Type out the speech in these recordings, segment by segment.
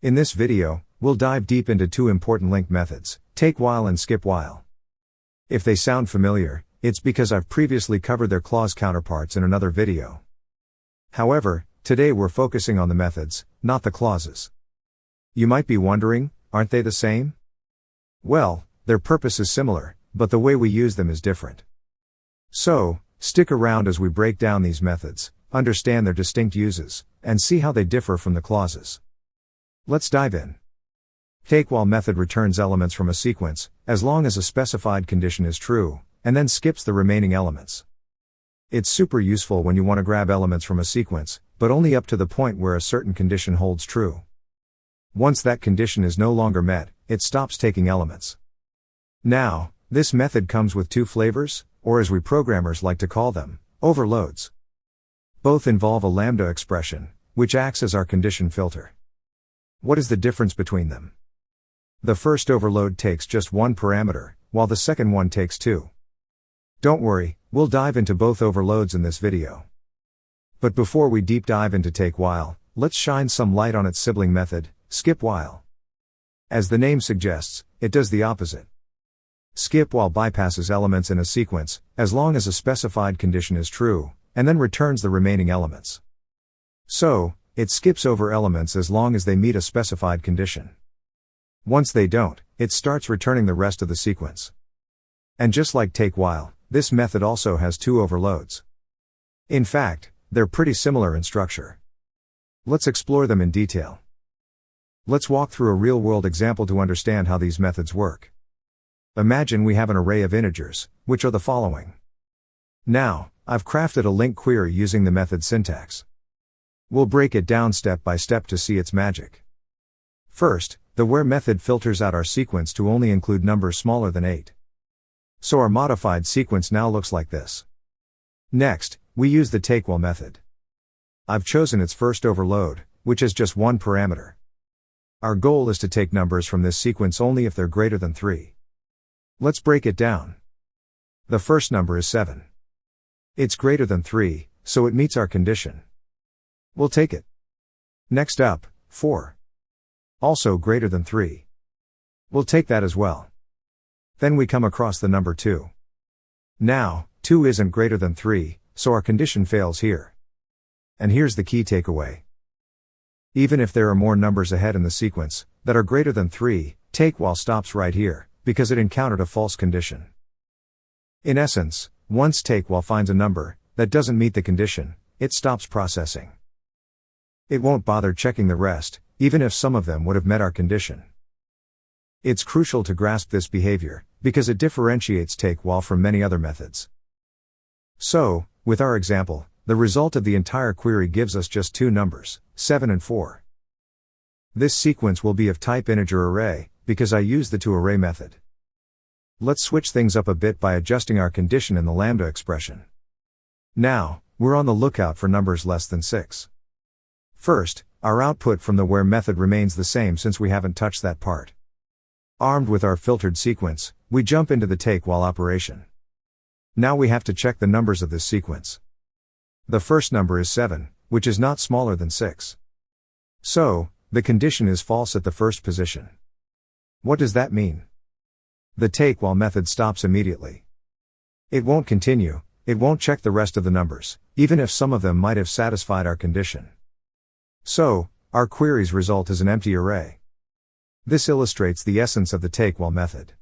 In this video, we'll dive deep into two important LINQ methods, TakeWhile and SkipWhile. If they sound familiar, it's because I've previously covered their clause counterparts in another video. However, today we're focusing on the methods, not the clauses. You might be wondering, aren't they the same? Well, their purpose is similar, but the way we use them is different. So, stick around as we break down these methods, understand their distinct uses, and see how they differ from the clauses. Let's dive in. TakeWhile method returns elements from a sequence, as long as a specified condition is true, and then skips the remaining elements. It's super useful when you want to grab elements from a sequence, but only up to the point where a certain condition holds true. Once that condition is no longer met, it stops taking elements. Now, this method comes with two flavors, or as we programmers like to call them, overloads. Both involve a lambda expression, which acts as our condition filter. What is the difference between them? The first overload takes just one parameter, while the second one takes two. Don't worry, we'll dive into both overloads in this video. But before we deep dive into TakeWhile, let's shine some light on its sibling method, SkipWhile. As the name suggests, it does the opposite. SkipWhile bypasses elements in a sequence, as long as a specified condition is true, and then returns the remaining elements. So, it skips over elements as long as they meet a specified condition. Once they don't, it starts returning the rest of the sequence. And just like TakeWhile, this method also has two overloads. In fact, they're pretty similar in structure. Let's explore them in detail. Let's walk through a real-world example to understand how these methods work. Imagine we have an array of integers, which are the following. Now, I've crafted a LINQ query using the method syntax. We'll break it down step by step to see its magic. First, the where method filters out our sequence to only include numbers smaller than 8. So our modified sequence now looks like this. Next, we use the TakeWhile method. I've chosen its first overload, which is just one parameter. Our goal is to take numbers from this sequence only if they're greater than 3. Let's break it down. The first number is 7. It's greater than 3, so it meets our condition. We'll take it. Next up, 4. Also greater than 3. We'll take that as well. Then we come across the number 2. Now, 2 isn't greater than 3, so our condition fails here. And here's the key takeaway. Even if there are more numbers ahead in the sequence, that are greater than 3, TakeWhile stops right here, because it encountered a false condition. In essence, once TakeWhile finds a number that doesn't meet the condition, it stops processing. It won't bother checking the rest, even if some of them would have met our condition. It's crucial to grasp this behavior, because it differentiates TakeWhile from many other methods. So, with our example, the result of the entire query gives us just two numbers, 7 and 4. This sequence will be of type integer array, because I used the toArray method. Let's switch things up a bit by adjusting our condition in the lambda expression. Now, we're on the lookout for numbers less than 6. First, our output from the where method remains the same since we haven't touched that part. Armed with our filtered sequence, we jump into the TakeWhile operation. Now we have to check the numbers of this sequence. The first number is 7, which is not smaller than 6. So, the condition is false at the first position. What does that mean? The TakeWhile method stops immediately. It won't continue, it won't check the rest of the numbers, even if some of them might have satisfied our condition. So, our query's result is an empty array. This illustrates the essence of the TakeWhile method.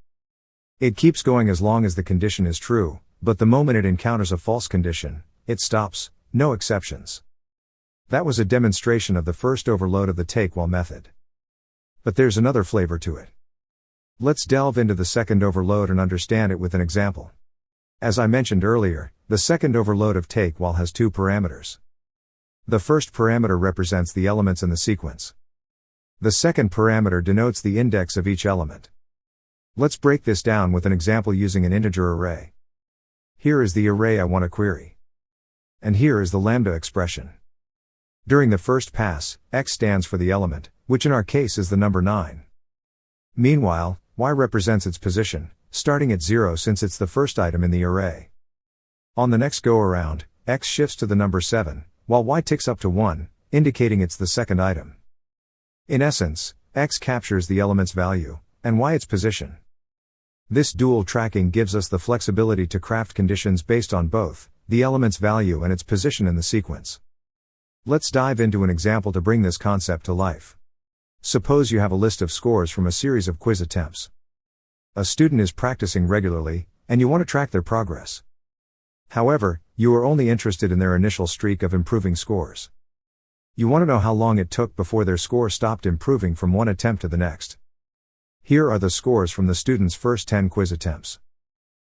It keeps going as long as the condition is true, but the moment it encounters a false condition, it stops, no exceptions. That was a demonstration of the first overload of the TakeWhile method. But there's another flavor to it. Let's delve into the second overload and understand it with an example. As I mentioned earlier, the second overload of TakeWhile has two parameters. The first parameter represents the elements in the sequence. The second parameter denotes the index of each element. Let's break this down with an example using an integer array. Here is the array I want to query. And here is the lambda expression. During the first pass, x stands for the element, which in our case is the number 9. Meanwhile, y represents its position, starting at 0 since it's the first item in the array. On the next go-around, x shifts to the number 7, while y ticks up to 1, indicating it's the second item. In essence, X captures the element's value, and Y its position. This dual tracking gives us the flexibility to craft conditions based on both the element's value and its position in the sequence. Let's dive into an example to bring this concept to life. Suppose you have a list of scores from a series of quiz attempts. A student is practicing regularly, and you want to track their progress. However, you are only interested in their initial streak of improving scores. You want to know how long it took before their score stopped improving from one attempt to the next. Here are the scores from the student's first 10 quiz attempts.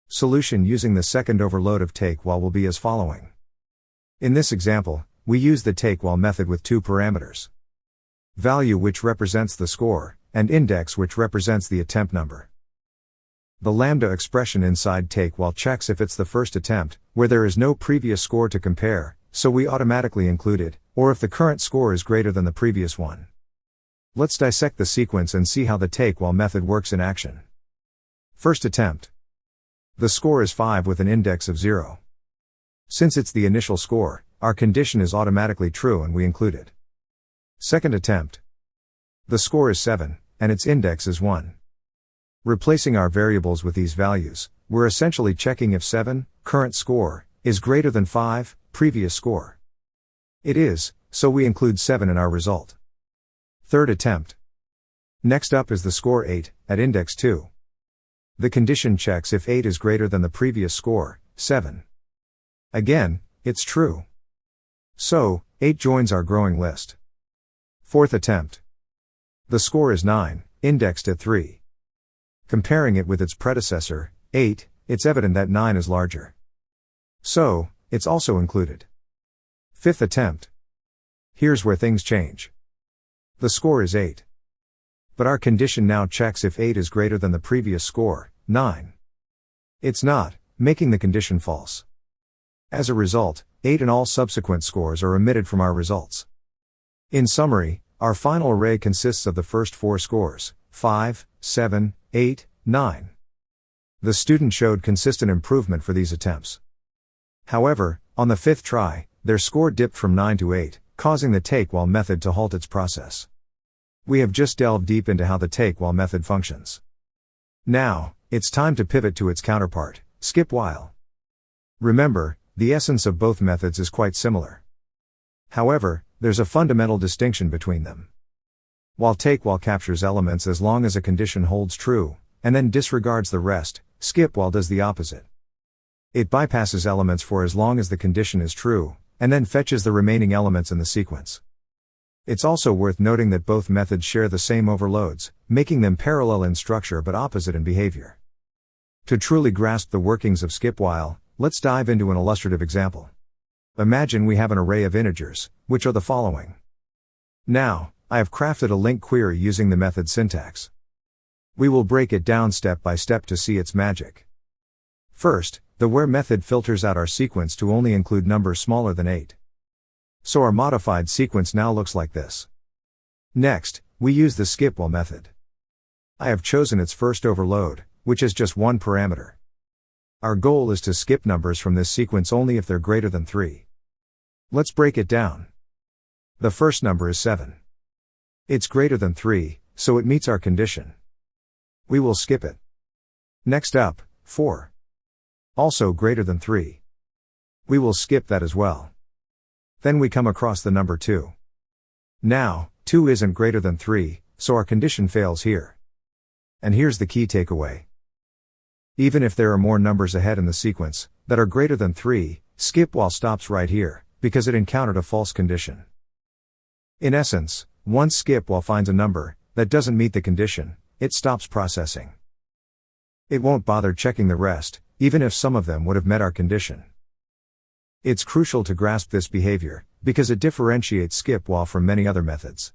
Solution using the second overload of TakeWhile will be as following. In this example, we use the TakeWhile method with two parameters. Value, which represents the score, and index, which represents the attempt number. The lambda expression inside TakeWhile checks if it's the first attempt, where there is no previous score to compare, so we automatically include it, or if the current score is greater than the previous one. Let's dissect the sequence and see how the TakeWhile method works in action. First attempt. The score is 5 with an index of 0. Since it's the initial score, our condition is automatically true and we include it. Second attempt. The score is 7, and its index is 1. Replacing our variables with these values, we're essentially checking if 7, current score, is greater than 5, previous score. It is, so we include 7 in our result. Third attempt. Next up is the score 8, at index 2. The condition checks if 8 is greater than the previous score, 7. Again, it's true. So, 8 joins our growing list. Fourth attempt. The score is 9, indexed at 3. Comparing it with its predecessor, 8, it's evident that 9 is larger. So, it's also included. Fifth attempt. Here's where things change. The score is 8. But our condition now checks if 8 is greater than the previous score, 9. It's not, making the condition false. As a result, 8 and all subsequent scores are omitted from our results. In summary, our final array consists of the first 4 scores, 5, 7, 8, 9. The student showed consistent improvement for these attempts. However, on the 5th try, their score dipped from 9 to 8, causing the TakeWhile method to halt its process. We have just delved deep into how the TakeWhile method functions. Now, it's time to pivot to its counterpart, SkipWhile. Remember, the essence of both methods is quite similar. However, there's a fundamental distinction between them. While TakeWhile captures elements as long as a condition holds true, and then disregards the rest, SkipWhile does the opposite. It bypasses elements for as long as the condition is true, and then fetches the remaining elements in the sequence. It's also worth noting that both methods share the same overloads, making them parallel in structure but opposite in behavior. To truly grasp the workings of SkipWhile, let's dive into an illustrative example. Imagine we have an array of integers, which are the following. Now, I have crafted a LINQ query using the method syntax. We will break it down step by step to see its magic. First, the where method filters out our sequence to only include numbers smaller than 8. So our modified sequence now looks like this. Next, we use the SkipWhile method. I have chosen its first overload, which is just one parameter. Our goal is to skip numbers from this sequence only if they're greater than 3. Let's break it down. The first number is 7. It's greater than 3, so it meets our condition. We will skip it. Next up, 4. Also greater than 3. We will skip that as well. Then we come across the number 2. Now, 2 isn't greater than 3, so our condition fails here. And here's the key takeaway. Even if there are more numbers ahead in the sequence that are greater than 3, SkipWhile stops right here, because it encountered a false condition. In essence, once SkipWhile finds a number that doesn't meet the condition, it stops processing. It won't bother checking the rest, even if some of them would have met our condition. It's crucial to grasp this behavior, because it differentiates SkipWhile from many other methods.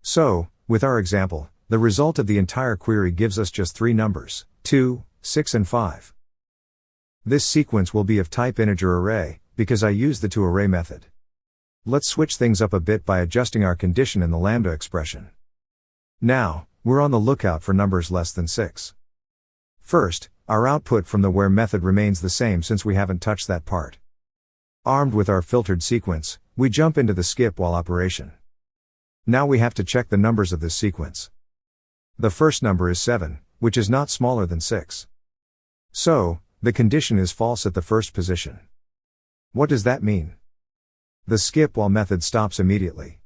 So, with our example, the result of the entire query gives us just 3 numbers, 2, 6 and 5. This sequence will be of type integer array, because I used the toArray method. Let's switch things up a bit by adjusting our condition in the lambda expression. Now, we're on the lookout for numbers less than 6. First, our output from the where method remains the same since we haven't touched that part. Armed with our filtered sequence, we jump into the SkipWhile operation. Now we have to check the numbers of this sequence. The first number is 7, which is not smaller than 6. So, the condition is false at the first position. What does that mean? The SkipWhile method stops immediately.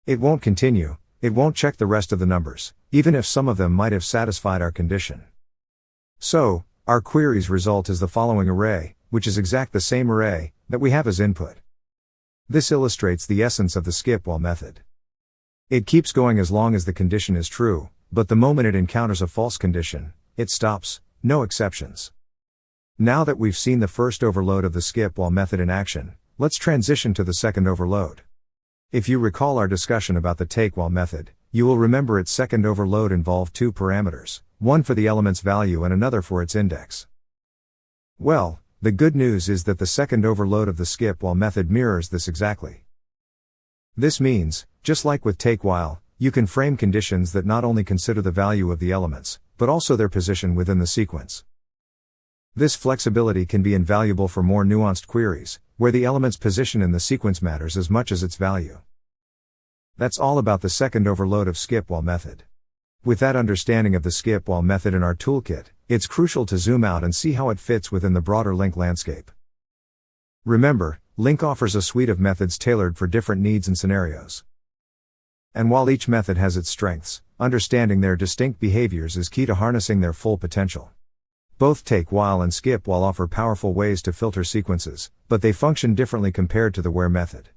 It won't continue, it won't check the rest of the numbers, even if some of them might have satisfied our condition. So, our query's result is the following array, which is exact the same array that we have as input. This illustrates the essence of the SkipWhile method. It keeps going as long as the condition is true, but the moment it encounters a false condition, it stops, no exceptions. Now that we've seen the first overload of the SkipWhile method in action, let's transition to the second overload. If you recall our discussion about the TakeWhile method, you will remember its second overload involved two parameters, one for the element's value and another for its index. Well, the good news is that the second overload of the SkipWhile method mirrors this exactly. This means, just like with TakeWhile, you can frame conditions that not only consider the value of the elements, but also their position within the sequence. This flexibility can be invaluable for more nuanced queries, where the element's position in the sequence matters as much as its value. That's all about the second overload of SkipWhile method. With that understanding of the SkipWhile method in our toolkit, it's crucial to zoom out and see how it fits within the broader LINQ landscape. Remember, LINQ offers a suite of methods tailored for different needs and scenarios. And while each method has its strengths, understanding their distinct behaviors is key to harnessing their full potential. Both TakeWhile and SkipWhile offer powerful ways to filter sequences, but they function differently compared to the where method.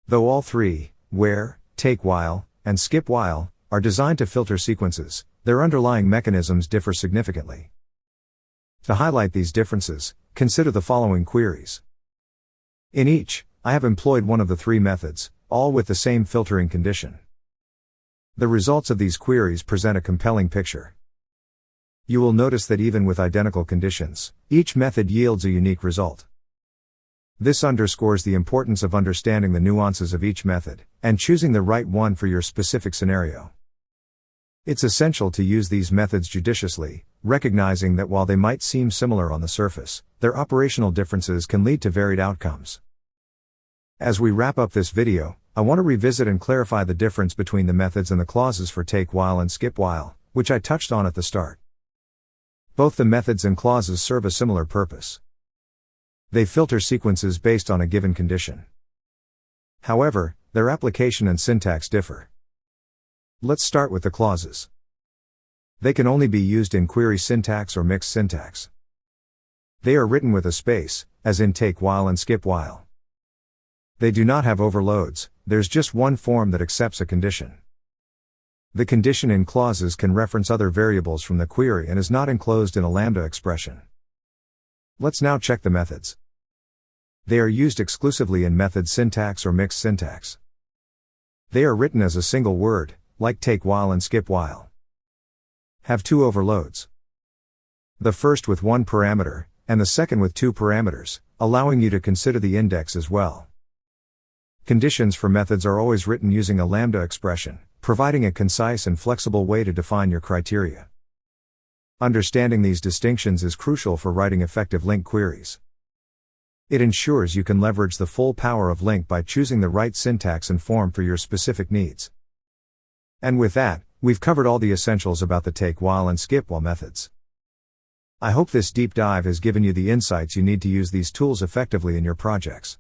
Though all three, where, TakeWhile, and SkipWhile, are designed to filter sequences, their underlying mechanisms differ significantly. To highlight these differences, consider the following queries. In each, I have employed one of the three methods, all with the same filtering condition. The results of these queries present a compelling picture. You will notice that even with identical conditions, each method yields a unique result. This underscores the importance of understanding the nuances of each method, and choosing the right one for your specific scenario. It's essential to use these methods judiciously, recognizing that while they might seem similar on the surface, their operational differences can lead to varied outcomes. As we wrap up this video, I want to revisit and clarify the difference between the methods and the clauses for TakeWhile and SkipWhile, which I touched on at the start. Both the methods and clauses serve a similar purpose. They filter sequences based on a given condition. However, their application and syntax differ. Let's start with the clauses. They can only be used in query syntax or mixed syntax. They are written with a space, as in TakeWhile and SkipWhile. They do not have overloads, there's just one form that accepts a condition. The condition in clauses can reference other variables from the query and is not enclosed in a lambda expression. Let's now check the methods. They are used exclusively in method syntax or mixed syntax. They are written as a single word, like TakeWhile and SkipWhile. Have two overloads. The first with one parameter, and the second with two parameters, allowing you to consider the index as well. Conditions for methods are always written using a lambda expression, providing a concise and flexible way to define your criteria. Understanding these distinctions is crucial for writing effective LINQ queries. It ensures you can leverage the full power of LINQ by choosing the right syntax and form for your specific needs. And with that, we've covered all the essentials about the TakeWhile and SkipWhile methods. I hope this deep dive has given you the insights you need to use these tools effectively in your projects.